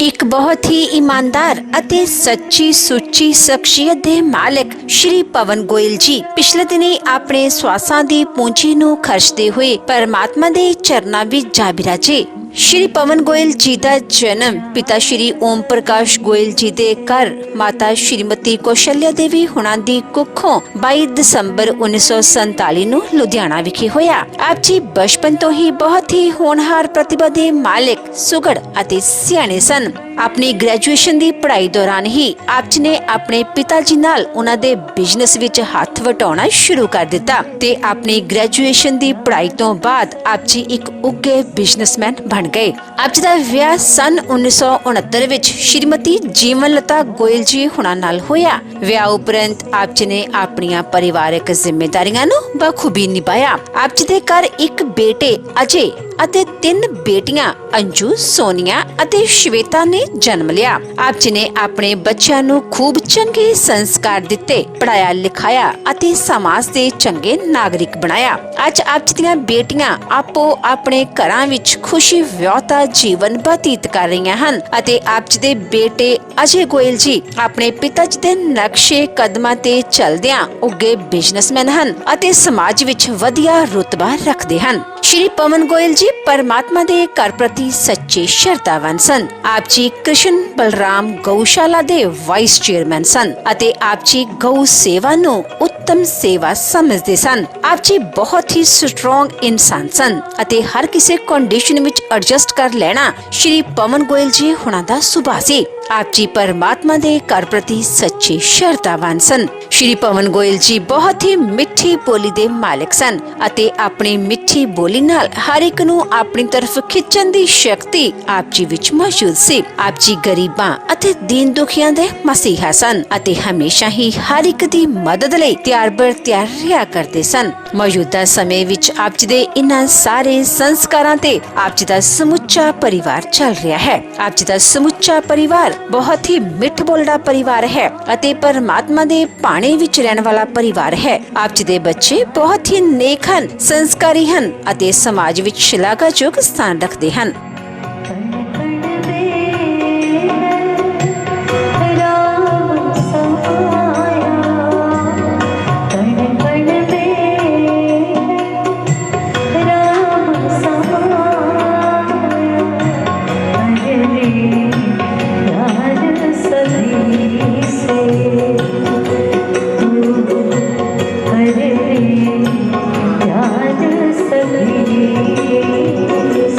ਇੱਕ ਬਹੁਤ ਹੀ ਇਮਾਨਦਾਰ ਅਤੇ ਸੱਚੀ ਸੁੱਚੀ ਸ਼ਖਸੀਅਤ ਦੇ ਮਾਲਕ ਸ਼੍ਰੀ ਪਵਨ ਗੋਇਲ ਜੀ ਪਿਛਲੇ ਦਿਨੀ ਆਪਣੇ ਸਵਾਸਾਂ ਦੀ ਪੂੰਜੀ ਨੂੰ ਖਰਚਦੇ ਹੋਏ ਪਰਮਾਤਮਾ ਦੇ ਚਰਨਾਂ ਵਿੱਚ ਜਾ ਬਿਰਾਜੇ। ਸ਼੍ਰੀ ਪਵਨ ਗੋਇਲ ਜੀ ਦਾ ਜਨਮ ਪਿਤਾ ਸ਼੍ਰੀ ਓਮ ਪ੍ਰਕਾਸ਼ ਗੋਇਲ ਜੀ ਦੇ ਘਰ ਮਾਤਾ ਸ਼੍ਰੀਮਤੀ ਕੌਸ਼ਲਿਆ ਦੇਵੀ ਹੁਣਾਂ ਦੀ ਕੁੱਖੋਂ 22 ਦਸੰਬਰ 1947 ਨੂੰ ਲੁਧਿਆਣਾ ਵਿਖੇ ਹੋਇਆ। ਆਪ ਜੀ ਬਚਪਨ ਤੋਂ ਹੀ ਬਹੁਤ ਹੀ ਹੋਣਹਾਰ ਪ੍ਰਤਿਭਾ ਦੇ ਮਾਲਕ ਸੁਘੜ ਅਤੇ ਸਿਆਣੇ ਸਨ। ਆਪਣੀ ਗ੍ਰੈਜੂਏਸ਼ਨ ਦੀ ਪੜ੍ਹਾਈ ਦੌਰਾਨ ਹੀ ਆਪ ਜੀ ਨੇ ਆਪਣੇ ਪਿਤਾ ਜੀ ਨਾਲ ਉਹਨਾਂ ਦੇ ਬਿਜ਼ਨਸ ਵਿੱਚ ਹੱਥ ਵਟਾਉਣਾ ਸ਼ੁਰੂ ਕਰ ਦਿੱਤਾ ਤੇ ਆਪਣੀ ਗ੍ਰੈਜੂਏਸ਼ਨ ਦੀ ਪੜ੍ਹਾਈ ਤੋਂ ਬਾਅਦ ਆਪ ਜੀ ਇੱਕ ਉੱਘੇ ਬਿਜ਼ਨਸਮੈਨ ਬਣ ਗਏ। ਆਪ ਜੀ ਦਾ ਵਿਆਹ ਸਨ 1969 ਵਿੱਚ ਸ਼੍ਰੀਮਤੀ ਜੀਵਨ ਲਤਾ ਗੋਇਲ ਜੀ ਹੁਣਾਂ ਨਾਲ ਹੋਇਆ। ਵਿਆਹ ਉਪਰੰਤ ਆਪ ਜੀ ਨੇ ਆਪਣੀਆਂ ਪਰਿਵਾਰਕ ਜ਼ਿੰਮੇਵਾਰੀਆਂ ਨੂੰ ਬਖੂਬੀ ਨਿਭਾਇਆ। ਆਪ ਜੀ ਦੇ ਘਰ ਇੱਕ ਬੇਟੇ ਅਜੇ ਅਤੇ 3 ਬੇਟੀਆਂ ਅੰਜੂ, ਸੋਨੀਆ ਅਤੇ ਸ਼ਵੇਤਾ ਨੇ ਜਨਮ ਲਿਆ। ਆਪ ਜੀ ਨੇ ਆਪਣੇ ਬੱਚਿਆਂ ਨੂੰ ਖੂਬ ਚੰਗੇ ਸੰਸਕਾਰ ਦਿੱਤੇ, ਪੜਾਇਆ ਲਿਖਾਇਆ ਅਤੇ ਸਮਾਜ ਦੇ ਚੰਗੇ ਨਾਗਰਿਕ ਬਣਾਇਆ। ਅੱਜ ਆਪ ਜੀ ਦੀਆਂ ਬੇਟੀਆਂ ਆਪੋ ਆਪਣੇ ਘਰਾਂ ਵਿੱਚ ਖੁਸ਼ੀ ਵਿਆਹਤਾ ਜੀਵਨ ਬਤੀਤ ਕਰ ਰਹੀਆਂ ਹਨ ਅਤੇ ਆਪ ਜੀ ਦੇ ਬੇਟੇ ਅਜੇ ਗੋਇਲ ਜੀ ਆਪਣੇ ਪਿਤਾ ਜੀ ਦੇ ਨਕਸ਼ੇ ਕਦਮਾਂ ਤੇ ਚੱਲਦਿਆਂ ਉੱਘੇ ਬਿਜ਼ਨਸਮੈਨ ਹਨ ਅਤੇ ਸਮਾਜ ਵਿੱਚ ਵਧੀਆ ਰੁਤਬਾ ਰੱਖਦੇ ਹਨ। ਸ਼੍ਰੀ ਪਵਨ ਗੋਇਲ ਜੀ ਪਰਮਾਤਮਾ ਦੇ ਘਰ ਪ੍ਰਤੀ ਸੱਚੇ ਸ਼ਰਧਾਵਾਨ ਸਨ। ਆਪ ਜੀ ਕ੍ਰਿਸ਼ਨ ਬਲਰਾਮ ਗਊਸ਼ਾਲਾ ਦੇ ਵਾਈਸ ਚੇਅਰਮੈਨ ਸਨ ਅਤੇ ਆਪ ਜੀ ਗਊ ਸੇਵਾ ਨੂੰ ਉੱਤਮ ਸੇਵਾ ਸਮਝਦੇ ਸਨ। ਆਪ ਜੀ ਬਹੁਤ ਹੀ ਸਟਰੋਂਗ ਇਨਸਾਨ ਸਨ ਅਤੇ ਹਰ ਕਿਸੇ ਕੰਡੀਸ਼ਨ ਵਿੱਚ ਐਡਜਸਟ ਕਰ ਲੈਣਾ ਸ਼੍ਰੀ ਪਵਨ ਗੋਇਲ ਜੀ ਹੁਣਾਂ ਦਾ ਸੁਭਾਅ ਸੀ। ਆਪ ਜੀ ਪਰਮਾਤਮਾ ਦੇ ਘਰ ਪ੍ਰਤੀ ਸੱਚੇ ਸ਼ਰਧਾਵਾਨ ਸਨ। ਸ਼੍ਰੀ ਪਵਨ ਗੋਇਲ ਜੀ ਬਹੁਤ ਹੀ ਮਿੱਠੀ ਬੋਲੀ ਦੇ ਮਾਲਕ ਸਨ ਅਤੇ ਆਪਣੀ ਮਿੱਠੀ ਬੋਲੀ ਨਾਲ ਹਰ ਇੱਕ ਨੂੰ ਆਪਣੀ ਤਰਫ ਖਿੱਚਣ ਦੀ ਸ਼ਕਤੀ ਆਪ ਜੀ ਵਿੱਚ ਮੌਜੂਦ ਸੀ। ਆਪ ਜੀ ਗਰੀਬਾਂ ਅਤੇ ਦੀਨ ਦੁਖੀਆਂ ਦੇ ਮਸੀਹਾ ਸਨ ਅਤੇ ਹਮੇਸ਼ਾ ਹੀ ਹਰ ਇੱਕ ਦੀ ਮਦਦ ਲਈ ਤਿਆਰ ਬਰ ਤਿਆਰ ਰਿਹਾ ਕਰਦੇ ਸਨ। ਮੌਜੂਦਾ ਸਮੇਂ ਵਿੱਚ ਆਪ ਜੀ ਦੇ ਇਨ੍ਹਾਂ ਸਾਰੇ ਸੰਸਕਾਰਾਂ ਤੇ ਆਪ ਜੀ ਦਾ ਸਮੁੱਚਾ ਪਰਿਵਾਰ ਚੱਲ ਰਿਹਾ ਹੈ। ਆਪ ਜੀ ਦਾ ਸਮੁੱਚਾ ਪਰਿਵਾਰ ਬਹੁਤ ਹੀ ਮਿੱਠ ਬੋਲਦਾ ਪਰਿਵਾਰ ਹੈ ਅਤੇ ਪਰਮਾਤਮਾ ਦੇ ਪਾਣੇ ਵਿੱਚ ਰਹਿਣ ਵਾਲਾ ਪਰਿਵਾਰ ਹੈ। ਆਪ ਜੀ ਦੇ ਬੱਚੇ ਬਹੁਤ ਹੀ ਨੇਕ ਹਨ, ਸੰਸਕਾਰੀ ਹਨ ਅਤੇ ਸਮਾਜ ਵਿੱਚ ਸ਼ਲਾਘਾਯੋਗ ਸਥਾਨ ਰੱਖਦੇ ਹਨ।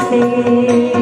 Say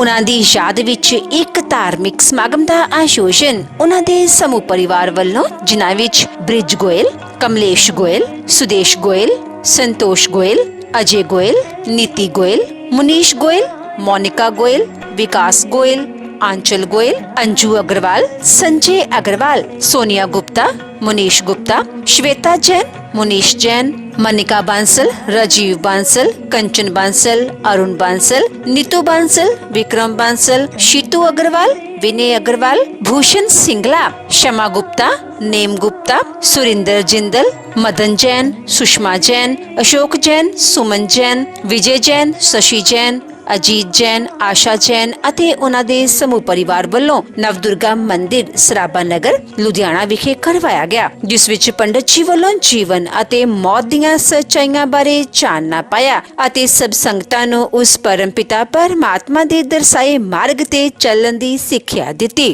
ਉਹਨਾਂ ਦੀ ਯਾਦ ਵਿੱਚ ਇੱਕ ਧਾਰਮਿਕ ਸਮਾਗਮ ਦਾ ਆਯੋਜਨ ਉਹਨਾਂ ਦੇ ਸਮੂਹ ਪਰਿਵਾਰ ਵੱਲੋਂ, ਜਿਨ੍ਹਾਂ ਵਿੱਚ ਬ੍ਰਿਜ ਗੋਇਲ, ਕਮਲੇਸ਼ ਗੋਇਲ, ਸੁਦੇਸ਼ ਗੋਇਲ, संतोष गोयल, अजय गोयल, नीति गोयल, मुनीश गोयल, मोनिका गोयल, विकास गोयल, आंचल गोयल, अंजू अग्रवाल, संजय अग्रवाल, सोनिया गुप्ता, मुनीश गुप्ता, श्वेता जैन, मुनीश जैन, मनिका बांसल, राजीव बांसल, कंचन बांसल, अरुण बांसल, नीतू बांसल, विक्रम बांसल, शीतू अग्रवाल, विनय अग्रवाल, भूषण सिंगला, शमा गुप्ता, नेम गुप्ता, सुरिंदर जिंदल, मदन जैन, सुषमा जैन, अशोक जैन, सुमन जैन, विजय जैन, शशि जैन, अजीत जैन, आशा जैन ਅਤੇ ਉਹਨਾਂ ਦੇ ਸਮੂਹ ਪਰਿਵਾਰ ਵੱਲੋਂ ਨਵਦੁਰਗਾ ਮੰਦਿਰ ਸਰਾਭਾ ਨਗਰ ਲੁਧਿਆਣਾ ਵਿਖੇ ਕਰਵਾਇਆ ਗਿਆ, ਜਿਸ ਵਿੱਚ ਪੰਡਤ ਜੀ ਵੱਲੋਂ ਜੀਵਨ ਅਤੇ ਮੌਤ ਦੀਆਂ ਸੱਚਾਈਆਂ ਬਾਰੇ ਜਾਣਨਾ ਪਾਇਆ ਅਤੇ ਸਭ ਸੰਗਤਾਂ ਨੂੰ ਉਸ ਪਰਮਪਿਤਾ ਪਰਮਾਤਮਾ ਦੇ ਦਰਸਾਏ ਮਾਰਗ ਤੇ ਚੱਲਣ ਦੀ ਸਿੱਖਿਆ ਦਿੱਤੀ।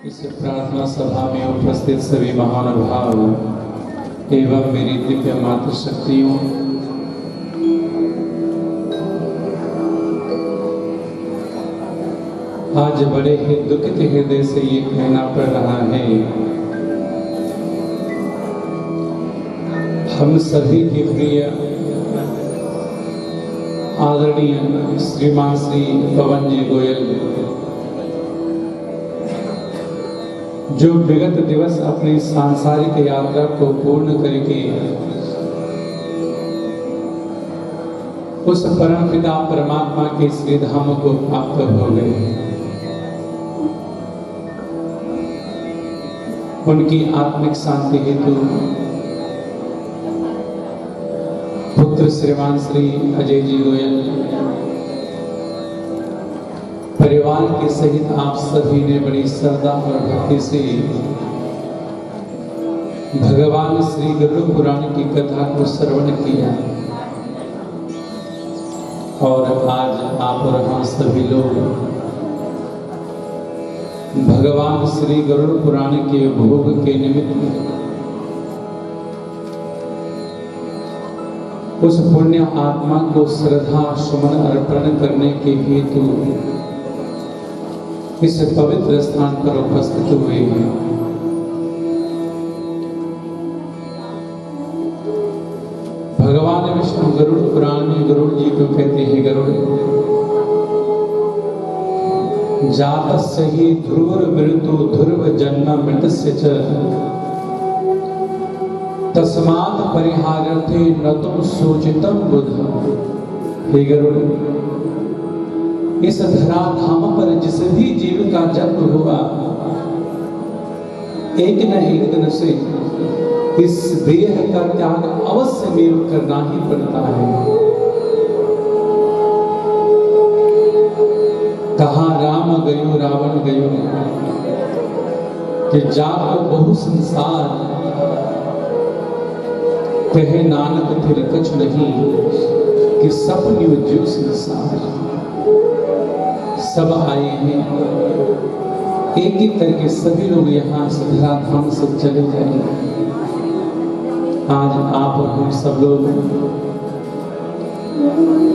इस प्रार्थना सभा में उपस्थित सभी महानुभाव एवं मेरी दिव्य मातृशक्तियों, आज बड़े ही दुखित हृदय से ये कहना पड़ रहा है, हम सभी के प्रिय आदरणीय श्रीमान श्री पवन जी गोयल, जो विगत दिवस अपनी सांसारिक यात्रा को पूर्ण करके उस परमपिता परमात्मा के श्री धाम को प्राप्त हो गए। उनकी आत्मिक शांति हेतु पुत्र श्रीमान श्री अजय जी गोयल परिवार के सहित आप सभी ने बड़ी श्रद्धा और भक्ति से भगवान श्री गरुड़ पुराण की कथा को श्रवण किया और आज आप और हम सभी लोग भगवान श्री गरुड़ पुराण के भोग के निमित्त उस पुण्य आत्मा को श्रद्धा सुमन अर्पण करने के हेतु इस पवित्र स्थान पर उपस्थित हुए हैं। भगवान विष्णु गरुड़ पुराण में गरुड़ जी को कहते हैं, गरुड़ जातस्य हि ध्रुवर मृत्यु ध्रुव जन्म मृतस्य च तस्मात् परिहारार्थे न तुम सोचितम बुध। हे गरुड़, इस धराधाम पर जिस भी जीव का जन्म हुआ, एक न एक दिन से इस देह का त्याग अवश्य में करना ही पड़ता है। कहा राम गयो रावण गयो, कि जाको बहु संसार, कहे नानक फिर कुछ नहीं, कि सपनियों जो संसार। सब आए हैं, एक एक करके सभी लोग यहाँ से धराधाम से चले जाएंगे। आज आप और हम सब लोग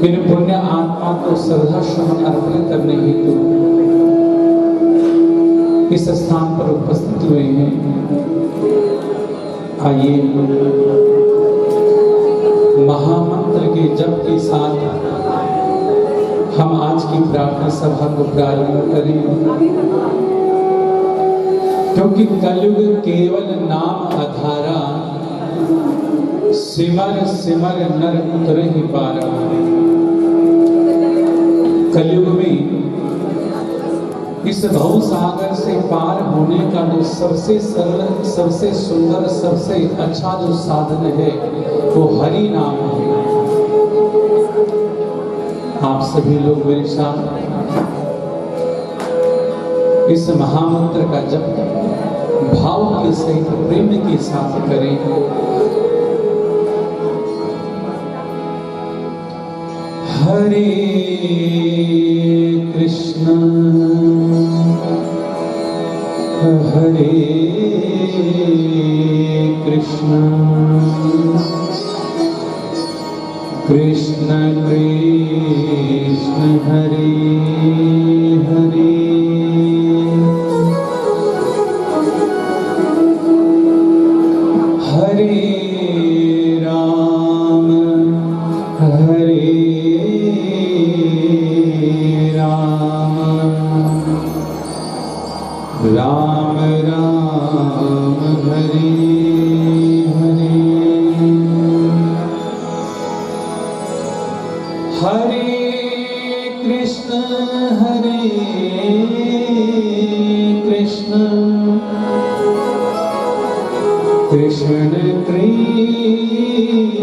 इन पुण्य आत्मा को श्रद्धा सुमन अर्पण करने हेतु इस स्थान पर उपस्थित हुए हैं। आइए महामंत्र के जप के साथ हम आज की प्रार्थना सभा को प्रारंभ करें, क्योंकि कलयुग केवल नाम आधारा, सिमर सिमर नर उतरे ही पारा। कलयुग में इस भव सागर से पार होने का जो सबसे सरल, सबसे सुंदर, सबसे अच्छा जो साधन है वो हरि नाम है। आप सभी लोग मेरे साथ इस महामंत्र का जप भाव के सहित प्रेम के साथ करें। हरे कृष्ण हरे कृष्ण कृष्ण कृष्ण हरे हरे कृष्ण कृष्ण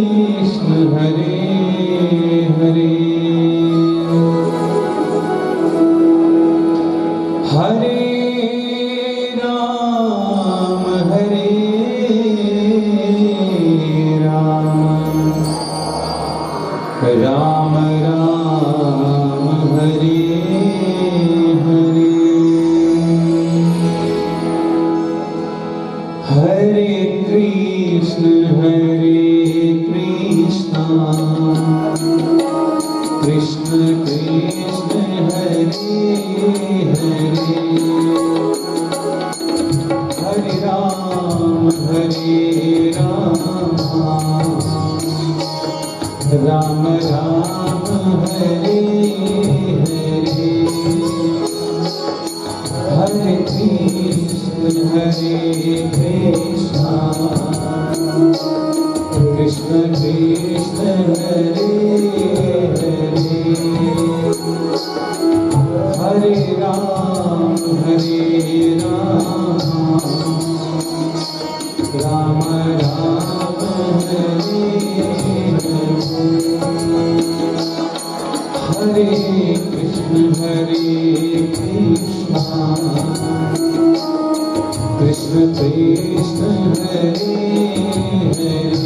कृष्ण हरे हरे हरे राम राम राम हरे हरे हरे कृष्ण कृष्ण कृष्ण हरे हरे हरे राम राम राम हरे हरे हरे कृष्ण कृष्ण कृष्ण हरे हरे हरे राम राम राम हरे हरे कृष्ण कृष्ण कृष्ण हरे हरे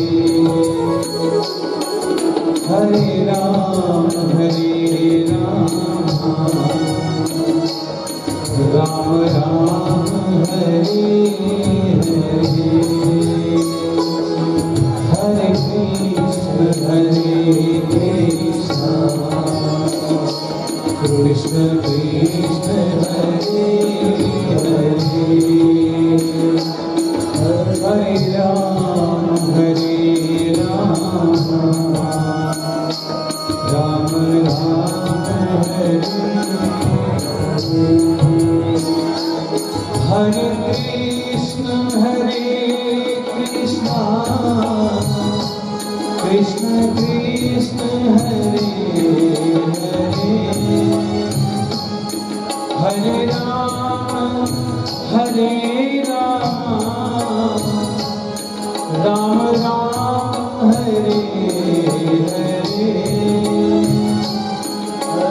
हरे राम राम राम हरे हरे हरे कृष्ण कृष्ण कृष्ण हरे हरे हरे राम राम राम हरे हरे कृष्ण कृष्ण कृष्ण हरे हरे राम राम राम हरे हरे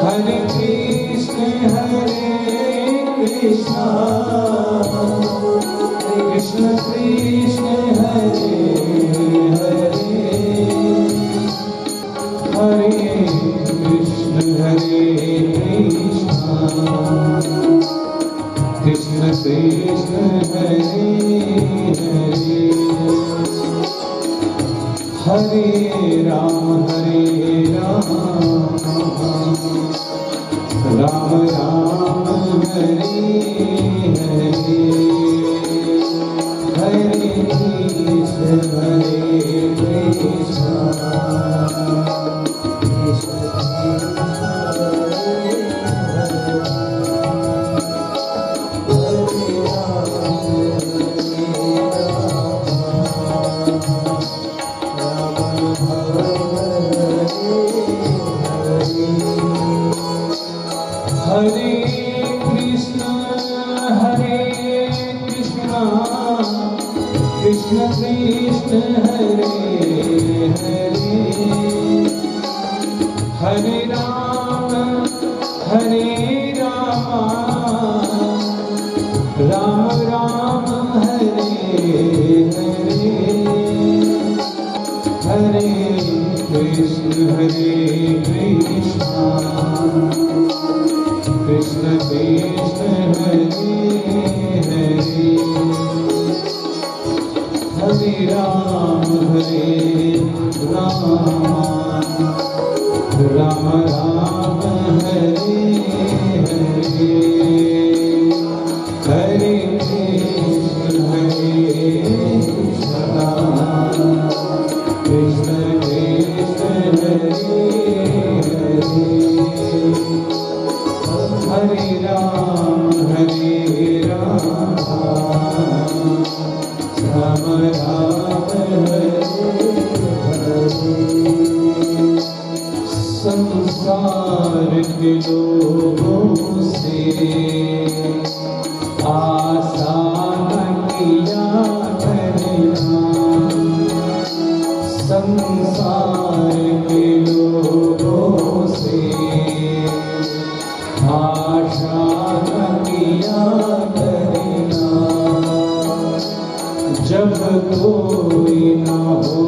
हरे कृष्ण कृष्ण कृष्ण हरे हरे हरे कृष्ण कृष्ण कृष्ण हरे हरे हरे राम राम राम हरे हरे हरे कृष्ण हरे कृष्ण कृष्ण कृष्ण हरे हरे हरे राम राम राम हरे हरे हरे कृष्ण कृष्ण कृष्ण हरे हरे हरे राम राम राम हरे हरे हरे कृष्ण कृष्ण कृष्ण हरे हरे संसार के लोगों से आसान किया करना, संसार के लोगों से आसान किया करना। जब कोई न हो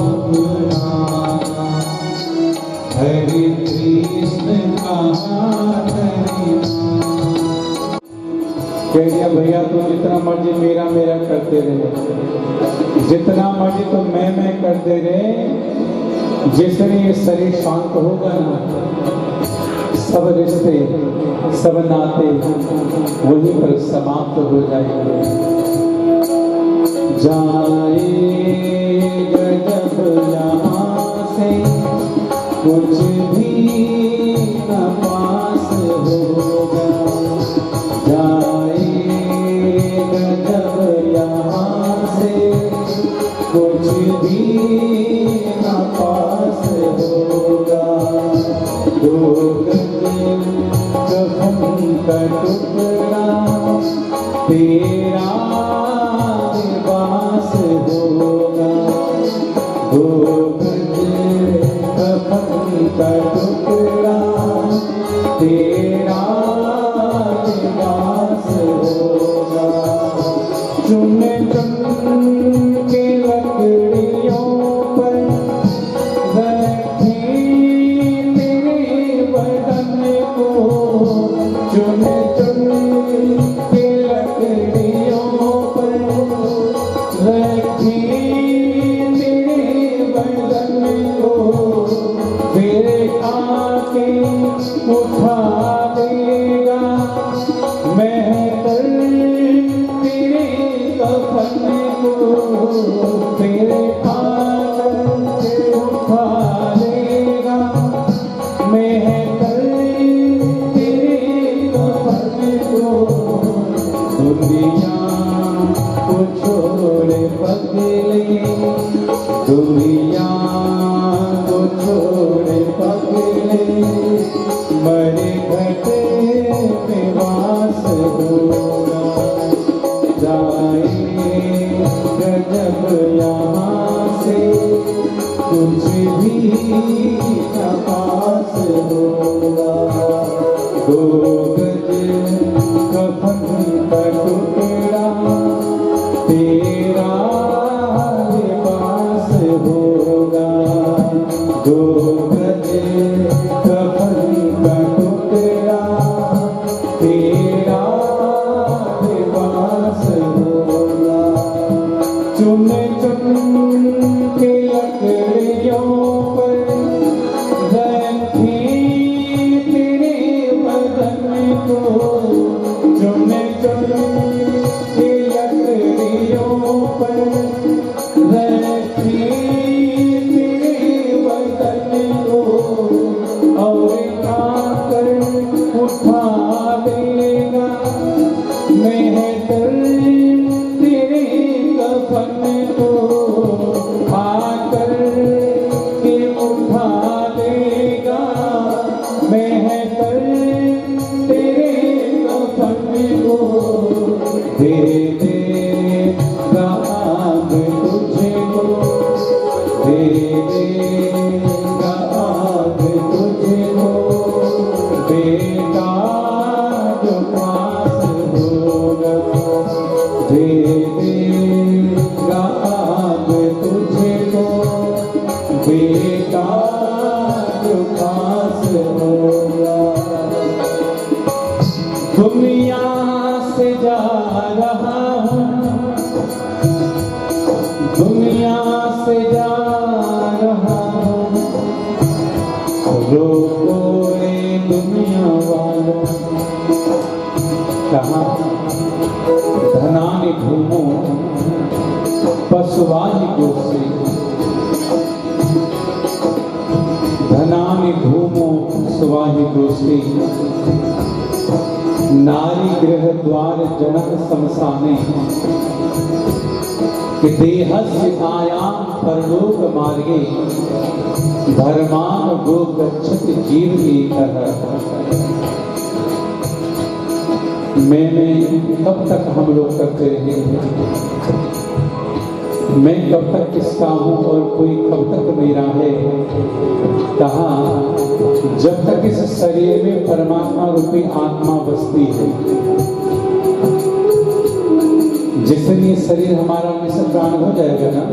अपना, हरे कृष्ण कहा करना। कह दिया भैया तुम जितना मर्जी मेरा मेरा करते रहे, जितना मर्जी तो मैं करते रहे, जिस दिन ये शरीर शांत होगा ना, सब रिश्ते सब नाते वहीं पर समाप्त हो जाएंगे। जाएगा जब यहाँ से कुछ भी न पास होगा, जाएगा जब यहाँ से कुछ भी न पास होगा। दो कफन का टुकड़ा तेरा लिबास होगा, दो कफन का टुकड़ा तेरा लिबास होगा। चुन चुन के लकड़ियों पर रखे तेरे बदन को, चुन चुन के लकड़ियों पर रखे तेरे बदन को, फिर आके उठा देगा महतर तेरे कफन को, फिर आके उठा देगा महतर तेरे कफन को। दुनिया को छोड़े पगले, दुनिया को छोड़े पगले, मरे घटे में वास होगा। जाए जब यहाँ से कुछ भी न पास होगा। दो गज कफन का टुकड़ा तेरा लिबास होगा, दो गज कफन का टुकड़ा तेरा लिबास होगा। चुन चुन के लकड़ियों पर रखे तेरे बदन को, चुन चुन के लकड़ियों पर रखे तेरे बदन को, और आकर उठा देगा महतर तेरे कफन को, आकर के उठा देगा महतर तेरे कफन को। दे देगा आग तुझको, दे देगा आग तुझको, बेटा जो पास होगा, दे देगा आग तुझको, बेटा जो पास होगा। दुनिया से जा रहा हूँ, दुनिया से जा रहा हूँ, रोको रे दुनिया वालों। कहाँ धनानि घूमो पशुवाही गोसे, धनानि घूमो पशुवाही गोसे, नारी गृह द्वार जनक समसाने, कि देहस्य आयाम परलोक मार्गे धर्मान गो गच्छत जीव एकः। मैं कब तक हम लोग करते रहेंगे? मैं कब तक किसका हूँ और कोई कब तक मेरा है? कहा जब तक इस शरीर में परमात्मा रूपी आत्मा बसती है। जिस दिन ये शरीर हमारा निष्प्राण हो जाएगा ना,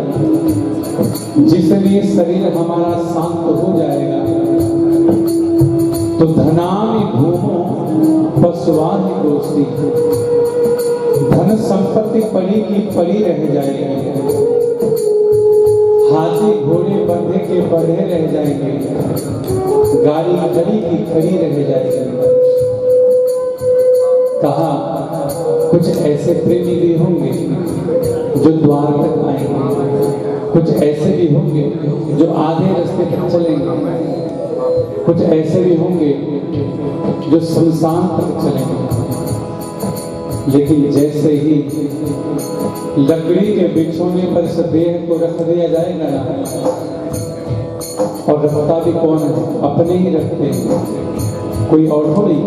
जिस दिन ये शरीर हमारा शांत हो जाएगा, तो धनानि भूमो पशुवानि दोषी, धन संपत्ति पड़ी की पड़ी रह जाएगी, हाथी घोड़े बंधे के बंधे रह जाएंगे, गाड़ी खड़ी की खड़ी रह जाएगी। कहा कुछ ऐसे प्रेमी भी होंगे जो द्वार तक आएंगे, कुछ ऐसे भी होंगे जो आधे रास्ते तक चलेंगे, कुछ ऐसे भी होंगे जो शमशान तक चलेंगे। लेकिन जैसे ही लकड़ी के बिछोने पर इस देह को रख दिया जाएगा ना, और रखता भी कौन है? अपने ही रखते हैं, कोई और थोड़ी।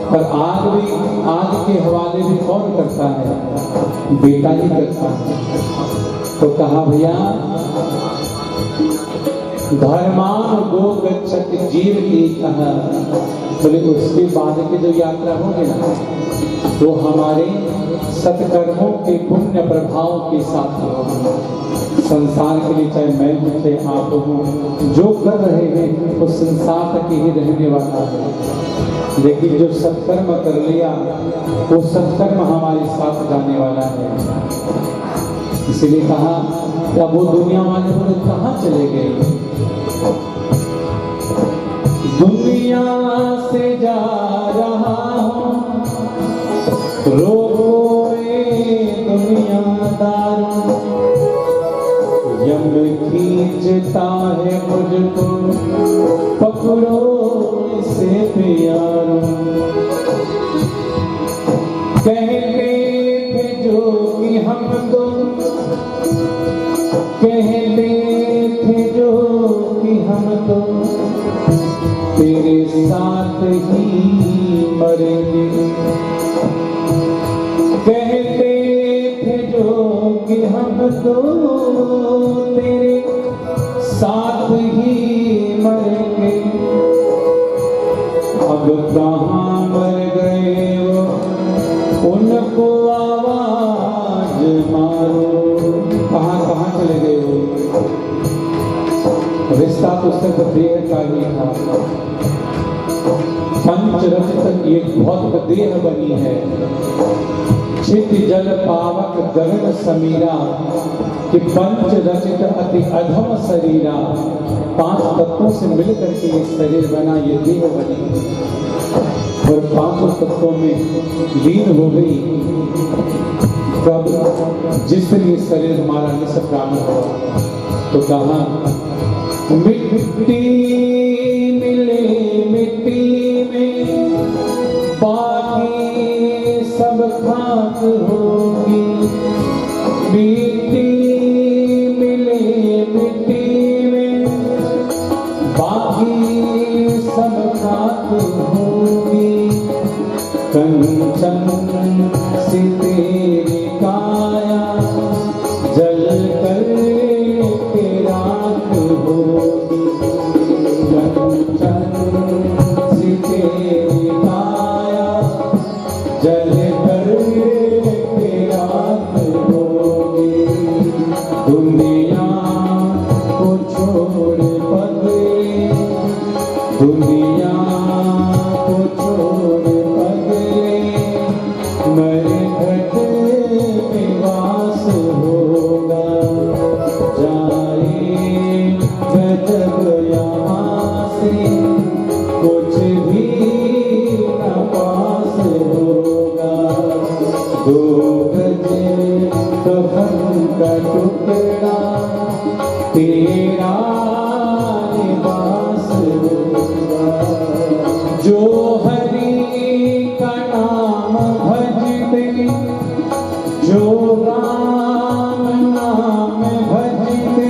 पर आग के हवाले भी कौन करता है? बेटा ही करता है। तो कहा भैया धर्मान गो गच्छत जीव एकः। बोले उसके बाद की जो यात्रा होगी ना, वो हमारे सत्कर्मों के पुण्य प्रभाव के साथ होगी। संसार के लिए चाहे मैं हूँ चाहे आप हूँ, जो कर रहे हैं वो संसार तक ही रहने वाला है। लेकिन जो सत्कर्म कर लिया वो सत्कर्म हमारे साथ जाने वाला है। इसीलिए कहा अब वो दुनिया वाले बोले कहाँ चले गए? दुनिया से जा रहा हूँ रोको दुनियादार, यम खींचता है मुझको पकड़ो से प्यार। कहते थे जो कि हम तो, कहते थे जो कि हम तो तेरे साथ ही मरेंगे। कहते थे जो कि हम तो तेरे साथ ही मरेंगे। अब कहाँ मर गए वो, उनको आवाज मारो। कहाँ चले गए वो? रिश्ता तो सिर्फ देह का ही था। पंचरत्न एक भौतिक देह बनी है। चित जल पावक गगन समीरा, कि पंच रचित अति अधम शरीरा। 5 तत्वों से मिलकर के ये शरीर बना, ये देह बनी, और 5 तत्वों में लीन हो गई। तब जिस दिन ये शरीर हमारा निष्प्राण हो, तो कहा मिट्टी मिले मिट्टी में, बाकी सब खाक होगी। मिट्टी मिले मिट्टी में, बाकी सब खाक होगी। कंचन से तेरी काया जल कर के राख होगी। कंचन से तेरी काया जल कर के राख होगी। दुनिया को छोड़ पगले, दुनिया को छोड़ पगले, मेरे घट में वास होगा। जाए गजब यहाँ से, कुछ भी न पास होगा। 2 गज कफन का टुकड़ा तेरा लिबास होगा। जो हरि का नाम भजते, जो राम नाम भजते,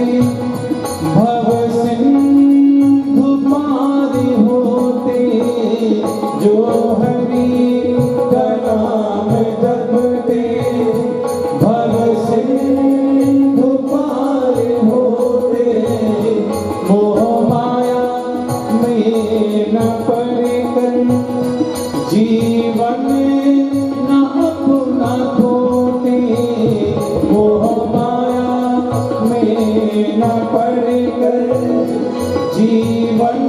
कर जीवन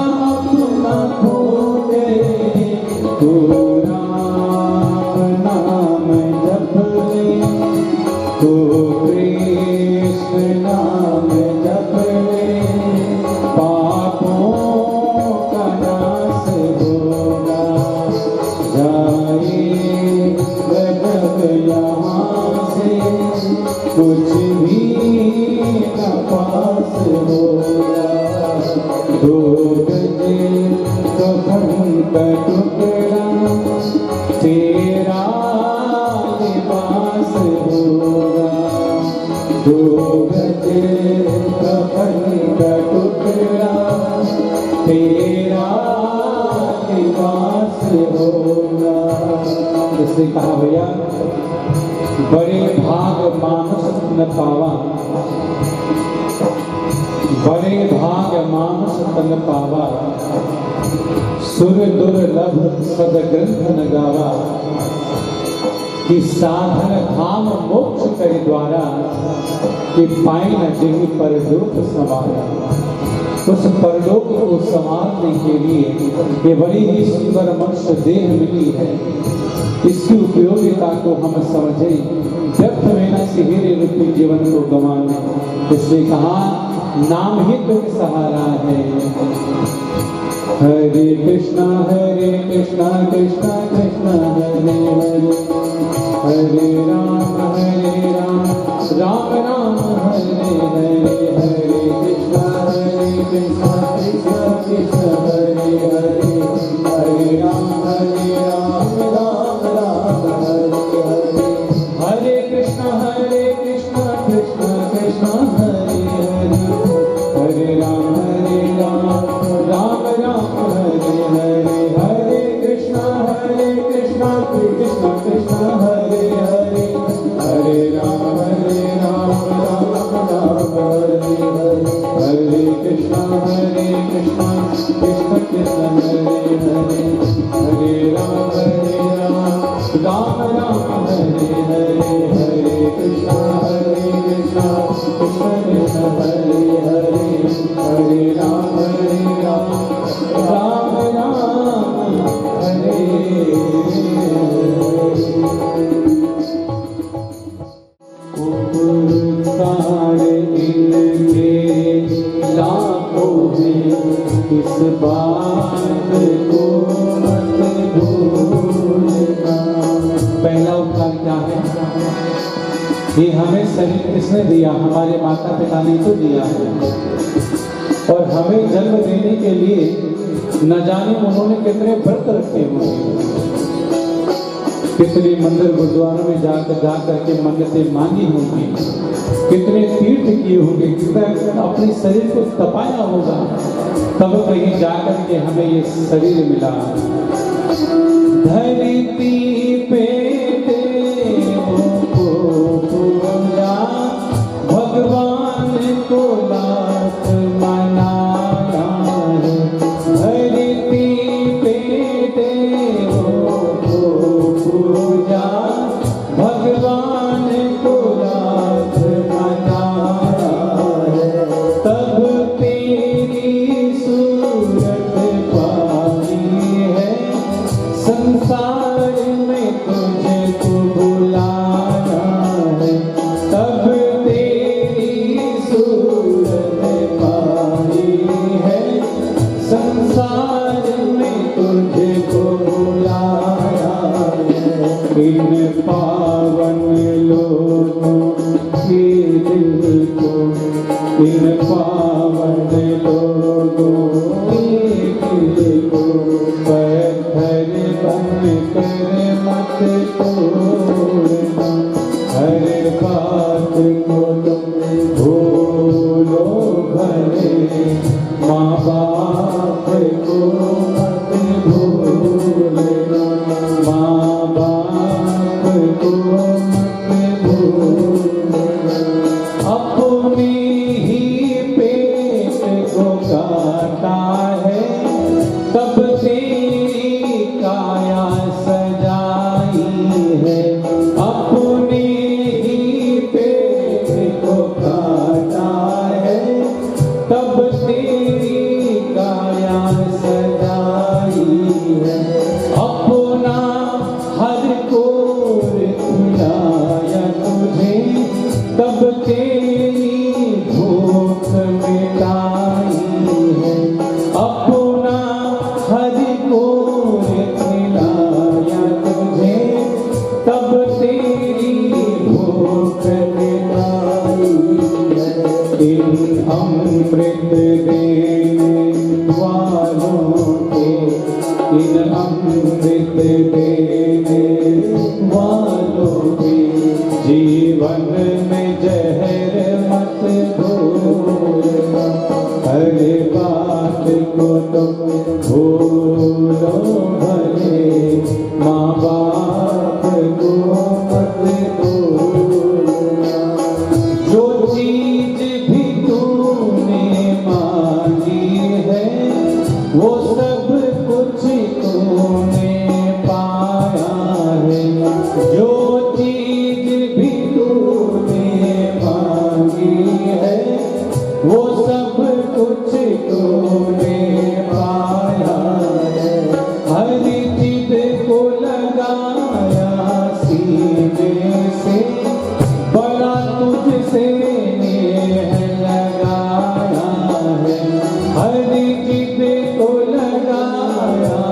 अपना खो गए। तू राम नाम जप ले, तू कृष्ण नाम जप ले, पापों का नाश होगा। जाए गजब यहाँ से कुछ भी न पास होगा। दो गज कफन का टुकड़ा तेरा लिबास होगा। दो गज कफन का टुकड़ा तेरा लिबास होगा। इसलिए कहा भैया, बड़े भाग मानुष न पावा, बड़े भाग मानुष तन पावा, सुर दुर्लभ सदग्रंथ न गावा। कि साधन धाम मोक्ष कर द्वारा, कि पाए न जिहि परलोक समाया। उस परलोक को संवारने के लिए ये बड़ी ही सुंदर मनुष्य देह मिली है। इसकी उपयोगिता को हम समझे, व्यर्थ में न सिहेरे रूपी जीवन को गंवाने। इसलिए कहा, नाम ही तुम सहारा है। हरे कृष्णा कृष्णा कृष्णा हरे हरे, हरे राम राम राम हरे हरे। हरे कृष्णा कृष्णा कृष्णा हरे हरे, हरे राम राम राम हरे हरे। हरे कृष्णा कृष्णा कृष्णा हरे हरे, हरे राम राम राम हरे हरे। हरे कृष्णा कृष्णा कृष्णा हरे हरे, हरे राम राम राम हरे हरे। हरे कृष्णा कृष्णा कृष्णा हरे हरे, हरे राम राम राम हरे हरे। हरे कृष्णा कृष्णा कृष्णा हरे हरे, हरे राम राम हरे उपकार इनके लाखों में, इस बात को मत भूलना। पहला उपकार क्या है? ये हमें शरीर किसने दिया? हमारे माता पिता ने तो दिया है। और हमें जन्म देने के लिए न जाने उन्होंने कितने व्रत रखे होंगे, कितने मंदिर गुरुद्वारों में जाकर के मन्नतें मांगी होंगी, कितने तीर्थ किए होंगे, कितना अपने शरीर को तपाया होगा, तब कहीं जाकर के हमें ये शरीर मिला। धरती पे भगवान को लाख मनाया है। धरती पे देवों को पूजा, भगवान को लाख मनाया है। तब तेरी सूरत पाई है, संसार में तुझको बुलाया है। तब संसार में तुझको बुलाया है। इन पावन लोगों के दिल को, इन पावन लोगों के दिल को पत्थर बन कर मत तोड़ना। हर बात को तुम भूलो भले, माँ बाप को मत भूलना। माँ बाप को मत भूलना। अपने ही पेट को काटा अमृत देने वालों के, इन अमृत देने वालों के जीवन में जहर मत घोलना। हर बात को तुम भूलो भले, माँ बाप को मत भूलना। जो चीज भी तूने मांगी है वो सब कुछ तूने पाया है। जो चीज भी तूने मांगी है वो सब कुछ तूने पाया है। हर चीज को लगाया सीने से, बड़ा तुझसे नेह लगाया है। हर चीज को लगाया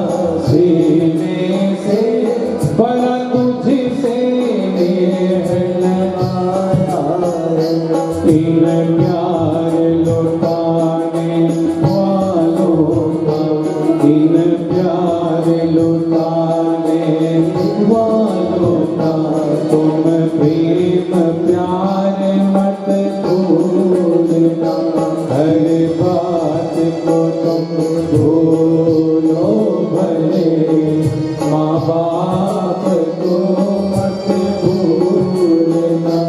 सीने से, बड़ा तुझसे नेह लगाया है। इन प्यार लुटाने वालों का, इन प्यार लुटाने वालों का तुम प्रेम प्यार मत भूलना। हर बात को तुम भूलो भले, माँ बाप को मत भूलना।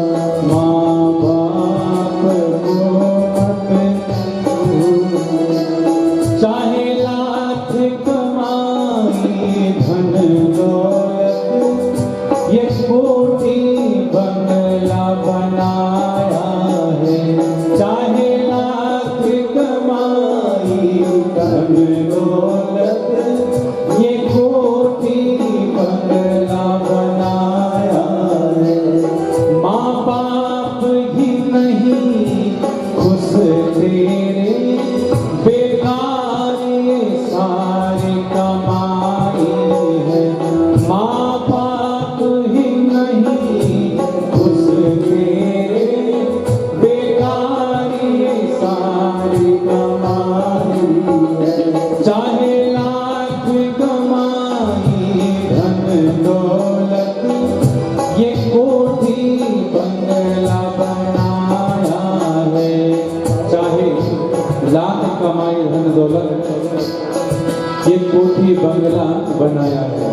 माँ बाप को मत भूलना। चाहे लाख कमाई धन दौलत, ये कोठी बंगला बनाया है। चाहे लाख कमाई धन दौलत, ये कोठी बंगला बनाया है। माँ बाप ही नहीं खुश तेरे, बेकार ये सारी कमाई है। माँ बाप ही नहीं खुश तेरे, बेकार ये सारी कमाई है। चाहे लाख कमाई धन दौलत, ये कोठी बंगला बनाया है। चाहे लाख कमाई धन दौलत, ये कोठी बंगला बनाया है।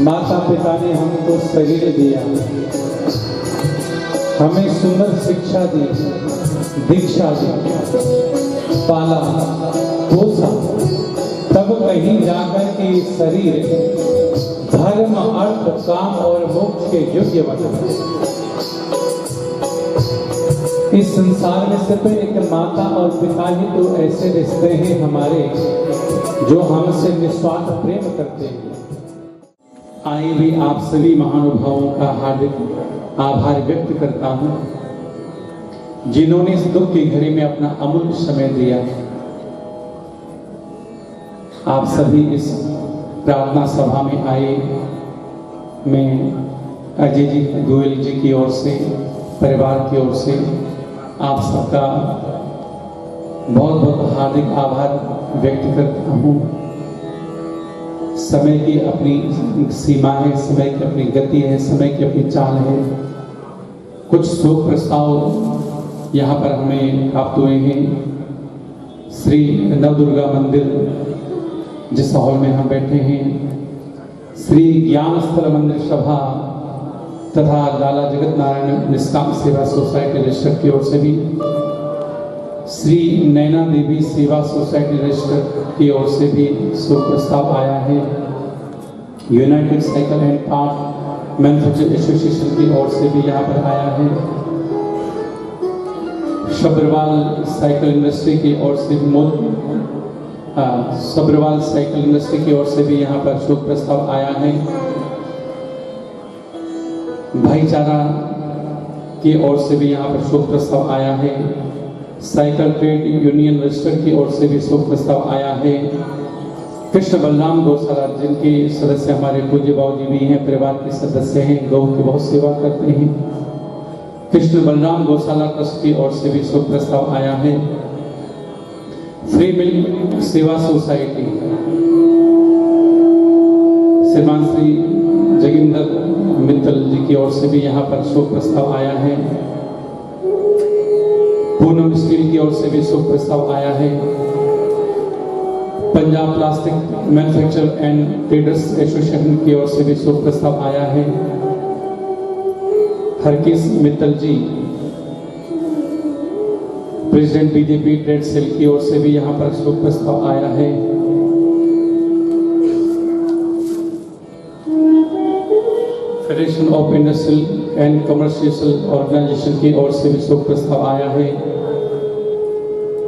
माता पिता ने हमको शरीर दिया, हमें सुंदर शिक्षा दी, दीक्षा दी, पाला पोसा, तब कहीं जाकर के शरीर धर्म अर्थ काम और मोक्ष के योग्य बना। इस संसार में सिर्फ एक माता और पिता ही तो ऐसे रिश्ते हैं हमारे जो हमसे निस्वार्थ प्रेम करते हैं। आए भी आप सभी महानुभावों का हार्दिक आभार व्यक्त करता हूँ जिन्होंने इस दुख की घड़ी में अपना अमूल्य समय दिया। आप सभी इस प्रार्थना सभा में आए, मैं अजय जी गोयल जी की ओर से, परिवार की ओर से आप सबका बहुत बहुत हार्दिक आभार व्यक्त करता हूँ। समय की अपनी सीमा है, समय की अपनी गति है, समय की अपनी चाल है। कुछ शोक प्रस्ताव यहाँ पर हमें प्राप्त हुए हैं। श्री नवदुर्गा मंदिर जिस हॉल में हम बैठे हैं, श्री ज्ञान स्थल मंदिर सभा तथा लाला जगत नारायण निष्काम सेवा सोसाइटी रजिस्टर की ओर से भी, श्री नैना देवी सेवा सोसाइटी रजिस्टर की ओर से भी शोक प्रस्ताव आया है। United cycle and part manufacture association की ओर से भी यहाँ पर आया है। सब्रवाल साइकिल इंडस्ट्री की ओर से सब्रवाल साइकिल इंडस्ट्री की ओर से भी यहाँ पर शोक प्रस्ताव आया है। भाईचारा की ओर से भी यहाँ पर शोक प्रस्ताव आया है। साइकिल ट्रेड यूनियन रजिस्टर की ओर से भी शोक प्रस्ताव आया है। कृष्ण बलराम गौशाला जिनके सदस्य हमारे पूज्य बाबू जी भी हैं, परिवार के सदस्य हैं, गौ की बहुत सेवा करते हैं। कृष्ण बलराम गौशाला ट्रस्ट की ओर से भी शुभ प्रस्ताव आया है। फ्री मिल्क सेवा सोसाइटी श्रीमान श्री जोगिंदर मित्तल जी की ओर से भी यहाँ पर शुभ प्रस्ताव आया है। पूनम स्टील की ओर से भी शुभ प्रस्ताव आया है। Punjab plastic manufacture and traders association की ओर से भी शुभ प्रस्ताव आया है। हरकिस मित्तल जी प्रेसिडेंट बीजेपी ट्रेड सेल की ओर से भी यहाँ पर शुभ प्रस्ताव आया है। Federation of industrial and commercial organisation की ओर से भी शुभ प्रस्ताव आया है।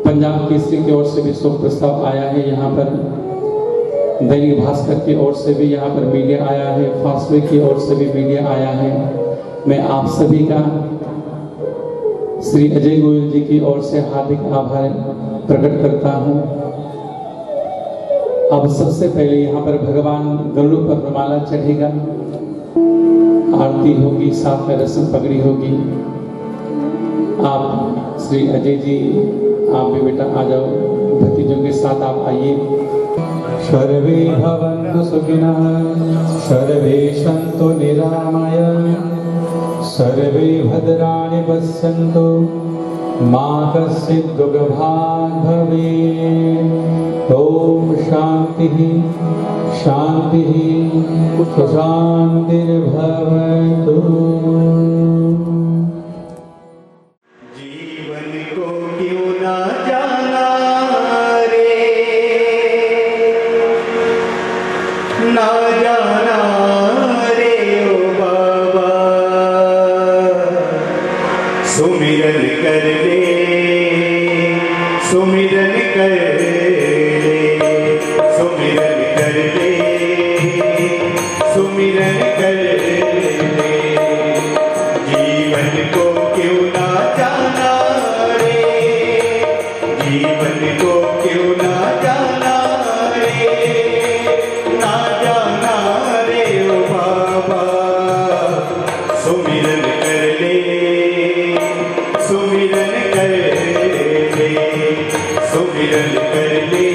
पंजाब केसरी की ओर से भी शुभ प्रस्ताव आया है। यहाँ पर दैनिक भास्कर की ओर से भी यहाँ पर मीडिया आया है। फास्टवे की ओर से भी मीडिया आया है। मैं आप सभी का श्री अजय गोयल जी की ओर से हार्दिक आभार प्रकट करता हूँ। अब सबसे पहले यहाँ पर भगवान गरुड़ पर माला चढ़ेगा, आरती होगी, साथ में रस्म पगड़ी होगी। आप श्री अजय जी आप भी बेटा आ जाओ, भतीजों के साथ आप आइए। सर्वे भवन्तु सुखिनः, सर्वे सन्तु निरामयाः, सर्वे भद्राणि पश्यन्तु, मा कश्चित् दुःखभाग् भवेत्। ॐ शान्तिः शान्तिः शान्तिर्भवतु। जीवन को क्यों ना जाना रे, ना जाना रे ओ बाबा। सुमिरन कर ले, सुमिरन कर ले, सुमिरन कर ले, सुमिरन कर ले। जीवन को क्यों ना जाना रे, जीवन को क्यों ना जाना रे, ना जाना रे ओ बाबा। सुमिरन कर ले, सुमिरन कर ले, सुमिरन कर ले।